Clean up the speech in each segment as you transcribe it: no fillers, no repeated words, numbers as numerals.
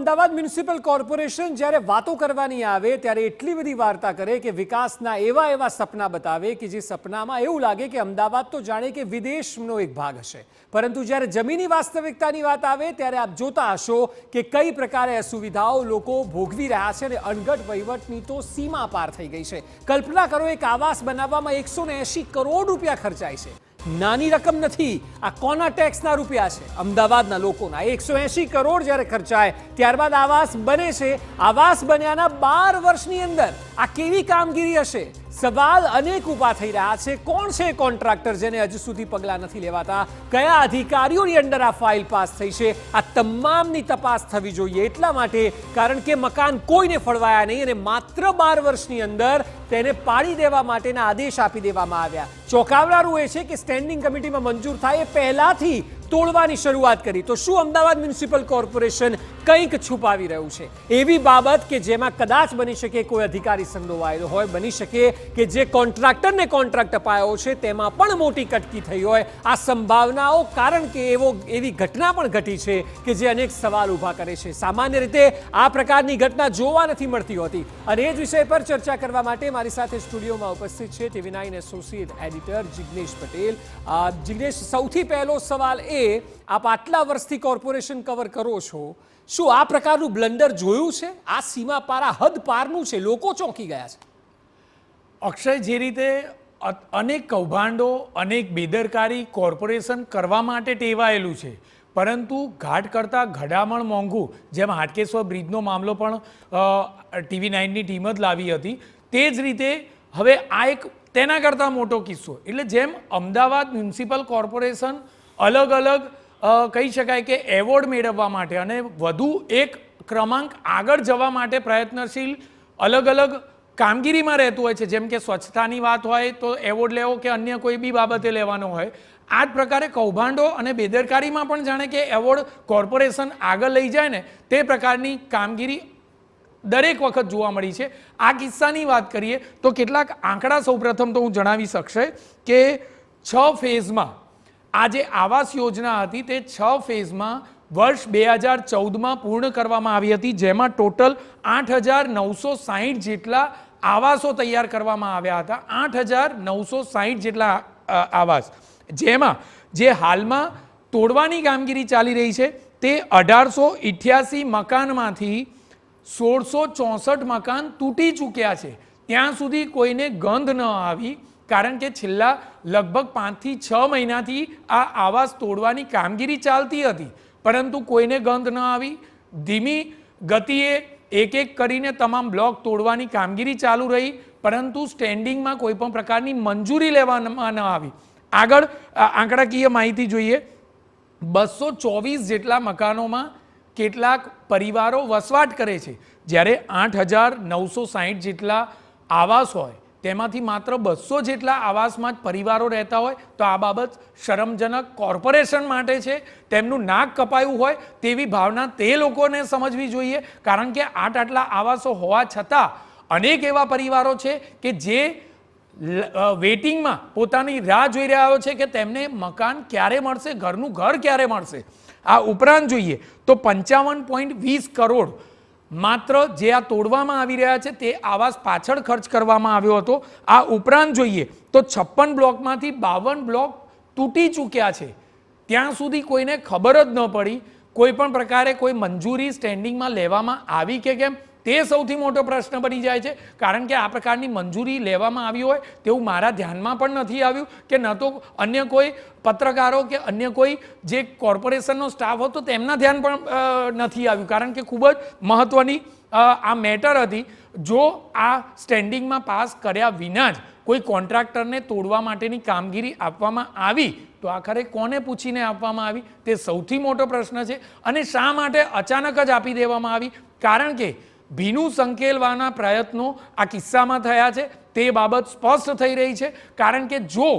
Ahmedabad municipal corporation જ્યારે વાતો કરવાની આવે ત્યારે એટલી બધી વાર્તા કરે કે વિકાસના એવા સપના બતાવે કે જે સપનામાં એવું લાગે કે અમદાવાદ તો જાણે કે વિદેશનો એક ભાગ હશે, પરંતુ જ્યારે જમીની વાસ્તવિકતાની વાત આવે ત્યારે આપ જોતા હશો કે કઈ પ્રકારે અસુવિધાઓ લોકો ભોગવી રહ્યા છે અને અણઘડ વહીવટની તો સીમા પાર થઈ ગઈ છે। કલ્પના કરો, એક આવાસ બનાવવામાં 180 કરોડ રૂપિયા ખર્ચાય છે। નાની રકમ નથી, આ કોના ટેક્સના રૂપિયા છે? અમદાવાદના લોકોના। 180 કરોડ જ્યારે ખર્ચાય ત્યારબાદ આવાસ બને છે। આવાસ બન્યાના 12 વર્ષની અંદર આ કેવી કામગીરી હશે? સવાલ અનેક ઊભા થઈ રહ્યા છે। કોણ છે કોન્ટ્રાક્ટર જેને હજુ સુધી પગલાં નથી લેવાતા? કયા અધિકારીઓની અંડર આ ફાઇલ પાસ થઈ છે? આ તમામની તપાસ થવી જોઈએ। એટલા માટે કારણ કે મકાન કોઈને ફળવાયા નહીં અને માત્ર 12 વર્ષની અંદર તેને પાડી દેવા માટેના આદેશ આપી દેવામાં આવ્યા। ચોંકાવનારું એ છે કે સ્ટેન્ડિંગ કમિટીમાં મંજૂર થાય એ પહેલાથી તોડવાની શરૂઆત કરી। તો શું અમદાવાદ મ્યુનિસિપલ કોર્પોરેશન કંઈક છુપાવી રહ્યું છે? એવી બાબત કે જેમાં કદાચ બની શકે કોઈ અધિકારી સંડોવાયેલો હોય, બની શકે કે જે કોન્ટ્રાક્ટરને કોન્ટ્રાક્ટ અપાયો છે તેમાં પણ મોટી કટકી થઈ હોય। આ સંભાવનાઓ કારણ કે એવી ઘટના પણ ઘટી છે કે જે અનેક સવાલ ઊભા કરે છે। સામાન્ય રીતે આ પ્રકારની ઘટના જોવા નથી મળતી હોતી અને એ જ વિષય પર ચર્ચા કરવા માટે મારી સાથે સ્ટુડિયોમાં ઉપસ્થિત છે TV9 associate editor Jignesh Patel. Jignesh, સૌથી પહેલો સવાલ આપ આટલા વર્ષથી કોર્પોરેશન કવર કરો છો, શું આ પ્રકારનું બ્લન્ડર જોયું છે? આ સીમા પારા હદ પારનું છે, લોકો ચોંકી ગયા છે। અક્ષય, જે રીતે અનેક કૌભાંડો, અનેક બેદરકારી કોર્પોરેશન કરવા માટે ટેવાયેલું છે, પરંતુ ઘાટ કરતાં ઘડામણ મોંઘું, જેમ હાટકેશ્વર બ્રિજનો મામલો પણ TV9ની ટીમ જ લાવી હતી, તે જ રીતે હવે આ એક તેના કરતાં મોટો કિસ્સો। એટલે જેમ અમદાવાદ મ્યુનિસિપલ કોર્પોરેશન અલગ અલગ કહી શકાય કે એવોર્ડ મેળવવા માટે અને વધુ એક ક્રમાંક આગળ જવા માટે પ્રયત્નશીલ અલગ અલગ કામગીરીમાં રહેતું હોય છે। જેમ કે સ્વચ્છતાની વાત હોય તો એવોર્ડ લેવો કે અન્ય કોઈ બી બાબતે લેવાનો હોય, આ જ પ્રકારે કૌભાંડો અને બેદરકારીમાં પણ જાણે કે એવોર્ડ કોર્પોરેશન આગળ લઈ જાય ને તે પ્રકારની કામગીરી દરેક વખત જોવા મળી છે। આ કિસ્સાની વાત કરીએ તો કેટલાક આંકડા સૌપ્રથમ તો હું જણાવી શકશે કે 6 ફેઝમાં આ જે આવાસ યોજના હતી તે 6 ફેઝમાં વર્ષ 2014માં પૂર્ણ કરવામાં આવી હતી, જેમાં ટોટલ 8,960 જેટલા આવાસો તૈયાર કરવામાં આવ્યા હતા। 8,960 જેટલા આવાસ, જેમાં જે હાલમાં તોડવાની કામગીરી ચાલી રહી છે તે 1888 મકાનમાંથી 1664 મકાન તૂટી ચૂક્યા છે। ત્યાં સુધી કોઈને ગંધ ન આવી, કારણ કે છેલ્લા લગભગ 5 થી 6 મહિનાથી આ આવાસ તોડવાની કામગીરી ચાલતી હતી, પરંતુ કોઈને ગંધ ન આવી। ધીમી ગતિએ એક એક કરીને તમામ બ્લોક તોડવાની કામગીરી ચાલુ રહી, પરંતુ સ્ટેન્ડિંગમાં કોઈ પણ પ્રકારની મંજૂરી લેવામાં ન આવી। આગળ આંકડાકીય માહિતી જોઈએ, 224 જેટલા મકાનોમાં કેટલાક પરિવારો વસવાટ કરે છે, જ્યારે 8,960 જેટલા આવાસ હોય તેમાંથી માત્ર 200 જેટલા આવાસમાં જ પરિવારો રહેતા હોય તો આ બાબત શરમજનક કોર્પોરેશન માટે છે। તેમનું નાક કપાયું હોય તેવી ભાવના તે લોકોને સમજવી જોઈએ, કારણ કે આટલા આવાસો હોવા છતાં અનેક એવા પરિવારો છે કે જે વેઇટિંગમાં પોતાની રાહ જોઈ રહ્યા છે કે તેમને મકાન ક્યારે મળશે, ઘરનું ઘર ક્યારે મળશે। આ ઉપરાંત જોઈએ તો 55.20 કરોડ માત્ર જે આ તોડવામાં આવી રહ્યા છે તે આવાસ પાછળ ખર્ચ કરવામાં આવ્યો હતો। આ ઉપરાંત જોઈએ તો 56 બ્લોકમાંથી 52 બ્લોક તૂટી ચૂક્યા છે, ત્યાં સુધી કોઈને ખબર જ ન પડી। કોઈ પણ પ્રકારે કોઈ મંજૂરી સ્ટેન્ડિંગમાં લેવામાં આવી કે કેમ તે સૌથી મોટો પ્રશ્ન બની જાય છે, કારણ કે આ પ્રકારની મંજૂરી લેવામાં આવી હોય તેવું મારા ધ્યાનમાં પણ નથી આવ્યું કે ન તો અન્ય કોઈ પત્રકારો કે અન્ય કોઈ જે કોર્પોરેશનનો સ્ટાફ હતો તેમના ધ્યાન પણ નથી આવ્યું, કારણ કે ખૂબ જ મહત્ત્વની આ મેટર હતી। જો આ સ્ટેન્ડિંગમાં પાસ કર્યા વિના જ કોઈ કોન્ટ્રાક્ટરને તોડવા માટેની કામગીરી આપવામાં આવી તો આખરે કોને પૂછીને આપવામાં આવી તે સૌથી મોટો પ્રશ્ન છે। અને શા માટે અચાનક જ આપી દેવામાં આવી? કારણ કે ભીનું સંકેલવાના પ્રયત્નો આ કિસ્સામાં થયા છે તે બાબત સ્પષ્ટ થઈ રહી છે, કારણ કે જો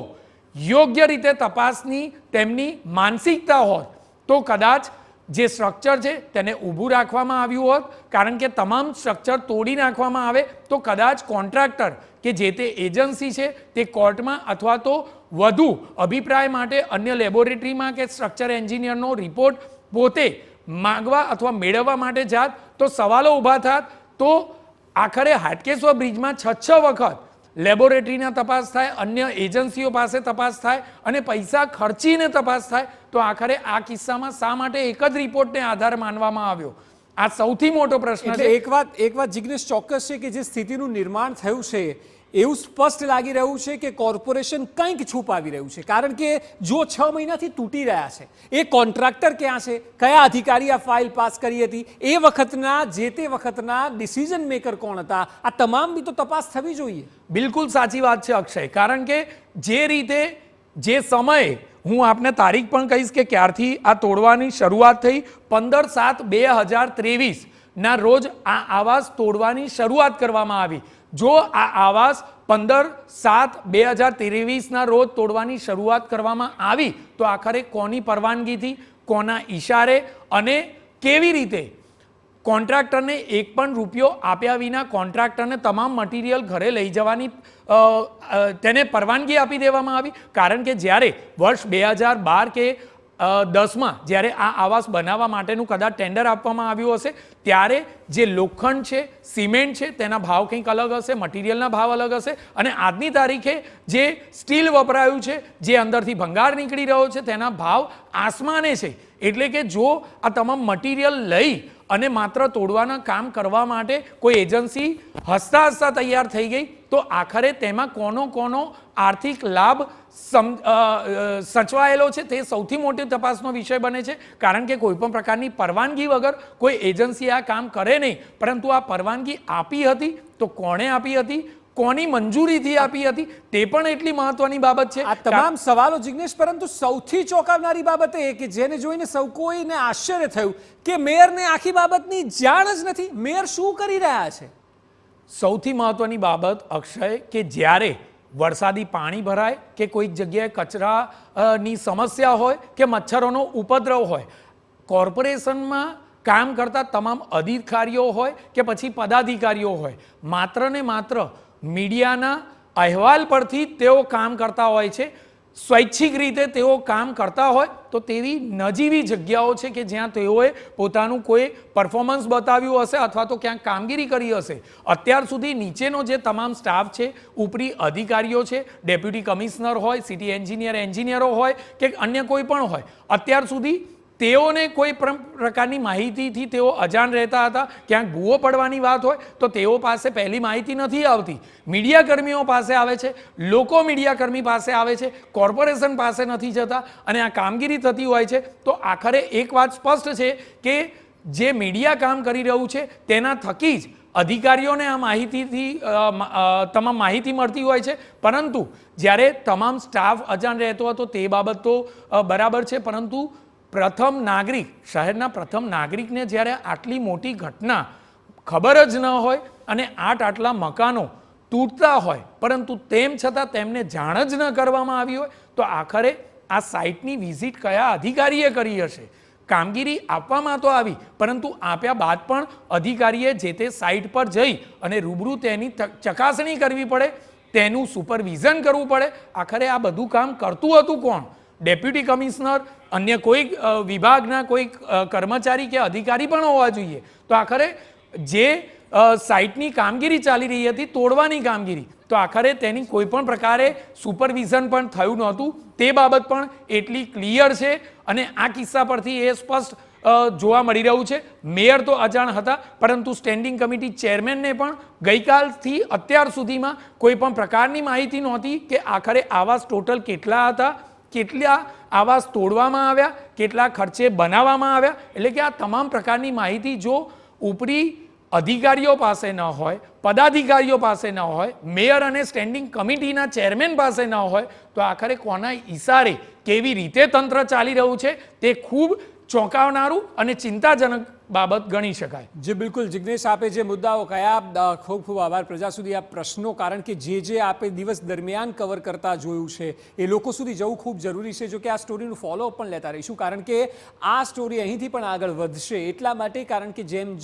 યોગ્ય રીતે તપાસની તેમની માનસિકતા હોત તો કદાચ જે સ્ટ્રક્ચર છે તેને ઊભું રાખવામાં આવ્યું હોત, કારણ કે તમામ સ્ટ્રક્ચર તોડી નાખવામાં આવે તો કદાચ કોન્ટ્રાક્ટર કે જે તે એજન્સી છે તે કોર્ટમાં અથવા તો વધુ અભિપ્રાય માટે અન્ય લેબોરેટરીમાં કે સ્ટ્રક્ચર એન્જિનિયરનો રિપોર્ટ પોતે માગવા અથવા મેળવવા માટે જાત તો સવાલો ઊભા થાત, તો આખરે હાટકેશ્વર બ્રિજમાં 6 વખત લેબોરેટરીના તપાસ થાય, અન્ય એજન્સીઓ પાસે તપાસ થાય અને પૈસા ખર્ચીને તપાસ થાય, તો આખરે આ કિસ્સામાં શા માટે એક જ રિપોર્ટને આધાર માનવામાં આવ્યો? આ સૌથી મોટો પ્રશ્ન એટલે છે. એક વાત જિગ્નેશ ચોક્કસ છે કે જે સ્થિતિનું નિર્માણ થયું છે એવું સ્પષ્ટ લાગી રહ્યું છે કે કોર્પોરેશન કંઈક છુપાવી રહ્યું છે, કારણ કે જો 6 મહિનાથી તૂટી રહ્યા છે, એ કોન્ટ્રાક્ટર ક્યાં છે, કયા અધિકારી આ ફાઇલ પાસ કરી હતી, એ વખતના જે તે વખતના ડિસિઝન મેકર કોણ હતા, આ તમામની તો તપાસ થવી જોઈએ. બિલકુલ સાચી વાત છે અક્ષય, કારણ કે જે રીતે જે સમયે હું આપને તારીખ પણ કહીશ કે ક્યારથી આ તોડવાની શરૂઆત થઈ, 15/7/2023 ના રોજ આ આવાસ તોડવાની શરૂઆત કરવામાં આવી. જો આ આવાસ 15/7/2023 ના રોજ તોડવાની શરૂઆત કરવામાં આવી તો આખરે કોની પરવાનગીથી, કોના ઈશારે અને કેવી રીતે કોન્ટ્રાક્ટરને એક પણ રૂપિયો આપ્યા વિના કોન્ટ્રાક્ટરને તમામ મટીરિયલ ઘરે લઈ જવાની તેને પરવાનગી આપી દેવામાં આવી? કારણ કે જ્યારે વર્ષ 2012 કે 10માં જ્યારે આ આવાસ બનાવવા માટેનું કદાચ ટેન્ડર આપવામાં આવ્યું હશે, ત્યારે જે લોખંડ છે, સિમેન્ટ છે, તેના ભાવ કંઈક અલગ હશે, મટીરિયલના ભાવ અલગ હશે, અને આજની તારીખે જે સ્ટીલ વપરાયું છે, જે અંદરથી ભંગાર નીકળી રહ્યો છે, તેના ભાવ આસમાને છે. એટલે કે જો આ તમામ મટીરિયલ લઈ અને માત્ર તોડવાના કામ કરવા માટે કોઈ એજન્સી હસતા હસતા તૈયાર થઈ ગઈ, તો આખરે તેમાં કોનો આર્થિક લાભ સચવાયેલો છે તે સૌથી મોટી તપાસનો વિષય બને છે. કારણ કે કોઈ પણ પ્રકારની પરવાનગી વગર કોઈ એજન્સી આ કામ કરે નહીં, પરંતુ આ પરવાનગી આપી હતી તો કોણે આપી હતી, કોની મંજૂરીથી આપી હતી, તે પણ એટલી મહત્વની બાબત છે. આ તમામ સવાલો જિગ્નેશ, પરંતુ સૌથી ચોંકાવનારી બાબત એ કે જેને જોઈને સૌ કોઈને આશ્ચર્ય થયું કે મેયરને આખી બાબતની જાણ જ નથી. મેયર શું કરી રહ્યા છે? સૌથી મહત્વની બાબત અક્ષય, કે જ્યારે વરસાદી પાણી ભરાય કે કોઈક જગ્યાએ કચરાની સમસ્યા હોય કે મચ્છરોનો ઉપદ્રવ હોય, કોર્પોરેશનમાં કામ કરતા તમામ અધિકારીઓ હોય કે પછી પદાધિકારીઓ હોય, માત્ર ને માત્ર મીડિયાના અહેવાલ પરથી તેઓ કામ કરતા હોય છે. સ્વૈચ્છિક રીતે તેઓ કામ કરતા હોય તો તેવી નજીવી જગ્યાઓ છે કે જ્યાં તેઓએ પોતાનું કોઈ પરફોર્મન્સ બતાવ્યું હશે અથવા તો ક્યાંક કામગીરી કરી હશે. અત્યાર સુધી નીચેનો જે તમામ સ્ટાફ છે, ઉપરી અધિકારીઓ છે, ડેપ્યુટી કમિશનર હોય, સિટી એન્જિનિયરો હોય કે અન્ય કોઈ પણ હોય, અત્યાર સુધી તેઓને કોઈ પ્રકારની માહિતીથી તેઓ અજાણ રહેતા હતા. ક્યાંક ભૂવો પડવાની વાત હોય તો તેઓ પાસે પહેલી માહિતી નથી આવતી, મીડિયા કર્મીઓ પાસે આવે છે, લોકો મીડિયા કર્મી પાસે આવે છે, કોર્પોરેશન પાસે નથી જતા, અને આ કામગીરી થતી હોય છે. તો આખરે એક વાત સ્પષ્ટ છે કે જે મીડિયા કામ કરી રહ્યું છે તેના થકી જ અધિકારીઓને આ માહિતીથી તમામ માહિતી મળતી હોય છે. પરંતુ જ્યારે તમામ સ્ટાફ અજાણ રહેતો હતો તે બાબત તો બરાબર છે, પરંતુ પ્રથમ નાગરિક, શહેરના પ્રથમ નાગરિકને જ્યારે આટલી મોટી ઘટના ખબર જ ન હોય અને આટલા મકાનો તૂટતા હોય, પરંતુ તેમ છતાં તેમને જાણ જ ન કરવામાં આવી હોય, તો આખરે આ સાઇટની વિઝિટ કયા અધિકારીએ કરી હશે? કામગીરી આપવામાં તો આવી, પરંતુ આપ્યા બાદ પણ અધિકારીએ જે તે સાઇટ પર જઈ અને રૂબરૂ તેની ચકાસણી કરવી પડે, તેનું સુપરવિઝન કરવું પડે. આખરે આ બધું કામ કરતું હતું કોણ? ડેપ્યુટી કમિશનર, અન્ય કોઈ વિભાગના કોઈ કર્મચારી કે અધિકારી પણ હોવા જોઈએ. તો આખરે જે સાઇટની કામગીરી ચાલી રહી હતી, તોડવાની કામગીરી, તો આખરે તેની કોઈ પણ પ્રકારે સુપરવિઝન પણ થયું નહોતું. તે બાબત પણ એટલી ક્લિયર છે અને આ કિસ્સા પરથી એ સ્પષ્ટ જોવા મળી રહ્યું છે. મેયર તો અજાણ હતા, પરંતુ સ્ટેન્ડિંગ કમિટી ચેરમેનને પણ ગઈકાલથી અત્યાર સુધીમાં કોઈ પણ પ્રકારની માહિતી નહોતી કે આખરે આવાસ ટોટલ કેટલા હતા, કેટલા આવાસ તોડવામાં આવ્યા, કેટલા ખર્ચે બનાવવામાં આવ્યા. એટલે કે આ તમામ પ્રકારની માહિતી જો ઉપરી અધિકારીઓ પાસે ન હોય, પદાધિકારીઓ પાસે ન હોય, મેયર અને સ્ટેન્ડિંગ કમિટીના ચેરમેન પાસે ન હોય, તો આખરે કોના ઈશારે કેવી રીતે તંત્ર ચાલી રહ્યું છે તે ખૂબ ચોંકાવનારું અને ચિંતાજનક બાબત ગણી શકાય. જે બિલકુલ જિગ્નેશ, આપે જે મુદ્દાઓ કયા, ખૂબ ખૂબ આભાર. પ્રજા સુધી આ પ્રશ્નો, કારણ કે જે આપે દિવસ દરમિયાન કવર કરતા જોયું છે એ લોકો સુધી જવું ખૂબ જરૂરી છે. જો કે આ સ્ટોરીનું ફોલોઅપ પણ લેતા રહીશું, કારણ કે આ સ્ટોરી અહીંથી પણ આગળ વધશે એટલા માટે, કારણ કે જેમ